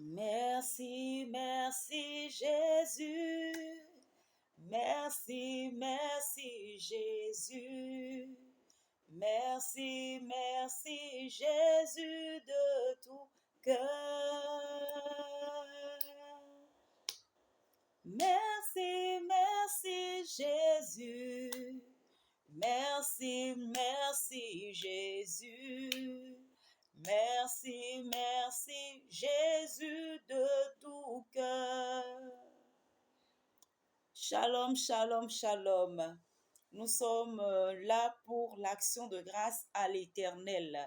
Merci, merci Jésus. Merci, merci Jésus. Merci, merci Jésus de tout cœur. Merci, merci Jésus. Merci, merci Jésus. Merci, merci Jésus de tout cœur. Shalom, shalom, shalom. Nous sommes là pour l'action de grâce à l'Éternel.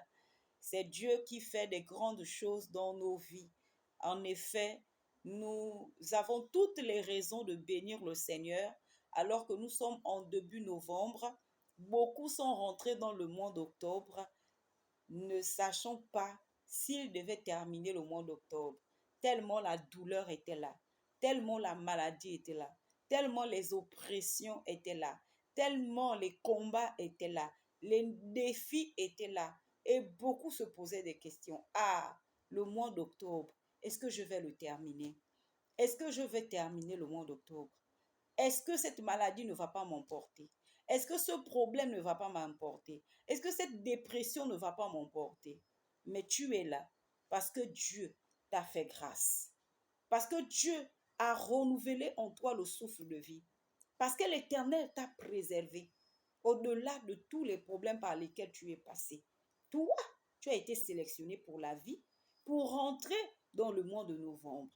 C'est Dieu qui fait des grandes choses dans nos vies. En effet, nous avons toutes les raisons de bénir le Seigneur alors que nous sommes en début novembre. Beaucoup sont rentrés dans le mois d'octobre, ne sachant pas s'ils devaient terminer le mois d'octobre. Tellement la douleur était là, tellement la maladie était là, tellement les oppressions étaient là, tellement les combats étaient là, les défis étaient là. Et beaucoup se posaient des questions. Ah, le mois d'octobre, est-ce que je vais le terminer? Est-ce que je vais terminer le mois d'octobre? Est-ce que cette maladie ne va pas m'emporter? Est-ce que ce problème ne va pas m'emporter? Est-ce que cette dépression ne va pas m'emporter? Mais tu es là parce que Dieu t'a fait grâce. Parce que Dieu a renouvelé en toi le souffle de vie. Parce que l'Éternel t'a préservé au-delà de tous les problèmes par lesquels tu es passé. Toi, tu as été sélectionné pour la vie, pour rentrer dans le mois de novembre.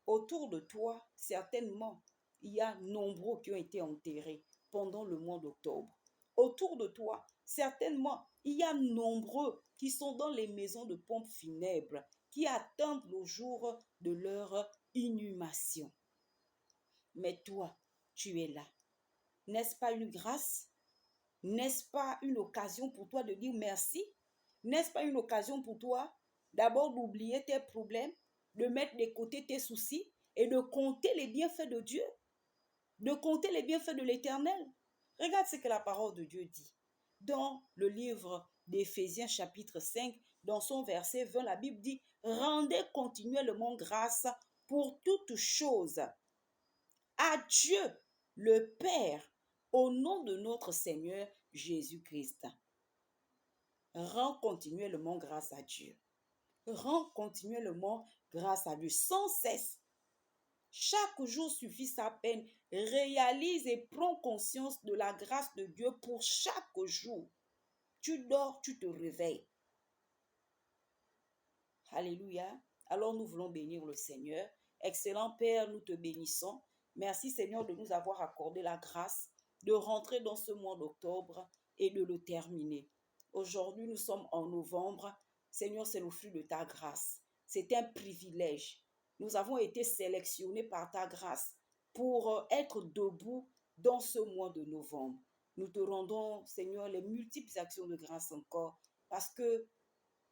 Autour de toi, certainement, il y a nombreux qui ont été enterrés pendant le mois d'octobre. Autour de toi, certainement, il y a nombreux qui sont dans les maisons de pompes funèbres, qui attendent le jour de leur inhumation. Mais toi, tu es là. N'est-ce pas une grâce? N'est-ce pas une occasion pour toi de dire merci? N'est-ce pas une occasion pour toi d'abord d'oublier tes problèmes, de mettre de côté tes soucis et de compter les bienfaits de Dieu, de compter les bienfaits de l'Éternel? Regarde ce que la parole de Dieu dit. Dans le livre d'Éphésiens chapitre 5, dans son verset 20, la Bible dit « Rendez continuellement grâce pour toutes choses à Dieu, le Père, au nom de notre Seigneur Jésus-Christ. » Rends continuellement grâce à Dieu. Rends continuellement grâce à Dieu, sans cesse. Chaque jour suffit sa peine. Réalise et prends conscience de la grâce de Dieu pour chaque jour. Tu dors, tu te réveilles. Alléluia. Alors nous voulons bénir le Seigneur. Excellent Père, nous te bénissons. Merci Seigneur de nous avoir accordé la grâce de rentrer dans ce mois d'octobre et de le terminer. Aujourd'hui, nous sommes en novembre. Seigneur, c'est le fruit de ta grâce. C'est un privilège. Nous avons été sélectionnés par ta grâce pour être debout dans ce mois de novembre. Nous te rendons, Seigneur, les multiples actions de grâce encore parce que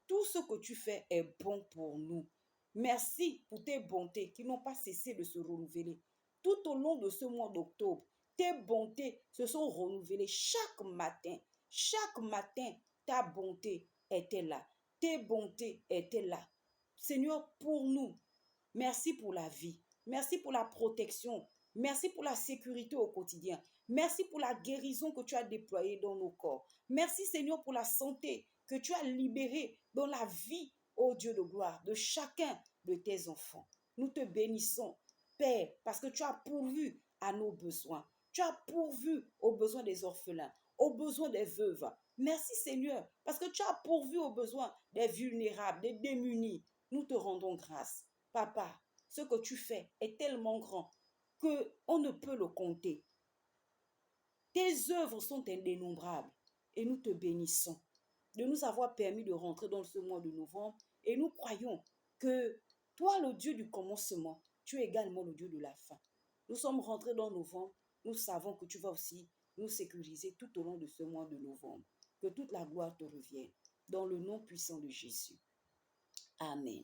tout ce que tu fais est bon pour nous. Merci pour tes bontés qui n'ont pas cessé de se renouveler. Tout au long de ce mois d'octobre, tes bontés se sont renouvelées chaque matin. Chaque matin, ta bonté était là. Tes bontés étaient là. Seigneur, pour nous, merci pour la vie. Merci pour la protection. Merci pour la sécurité au quotidien. Merci pour la guérison que tu as déployée dans nos corps. Merci Seigneur pour la santé que tu as libérée dans la vie, ô Dieu de gloire, de chacun de tes enfants. Nous te bénissons, Père, parce que tu as pourvu à nos besoins. Tu as pourvu aux besoins des orphelins, aux besoins des veuves. Merci Seigneur, parce que tu as pourvu aux besoins des vulnérables, des démunis. Nous te rendons grâce. Papa, ce que tu fais est tellement grand qu'on ne peut le compter. Tes œuvres sont indénombrables et nous te bénissons de nous avoir permis de rentrer dans ce mois de novembre et nous croyons que toi, le Dieu du commencement, tu es également le Dieu de la fin. Nous sommes rentrés dans novembre, nous savons que tu vas aussi nous sécuriser tout au long de ce mois de novembre. Que toute la gloire te revienne dans le nom puissant de Jésus. Amen.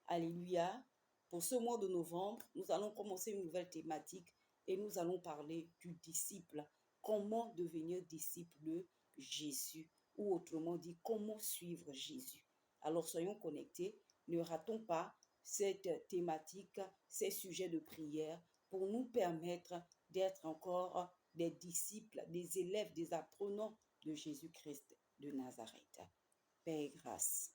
Alléluia. Pour ce mois de novembre, nous allons commencer une nouvelle thématique et nous allons parler du disciple. Comment devenir disciple de Jésus, ou autrement dit, comment suivre Jésus. Alors soyons connectés, ne ratons pas cette thématique, ces sujets de prière pour nous permettre d'être encore des disciples, des élèves, des apprenants de Jésus-Christ de Nazareth. Paix et grâce.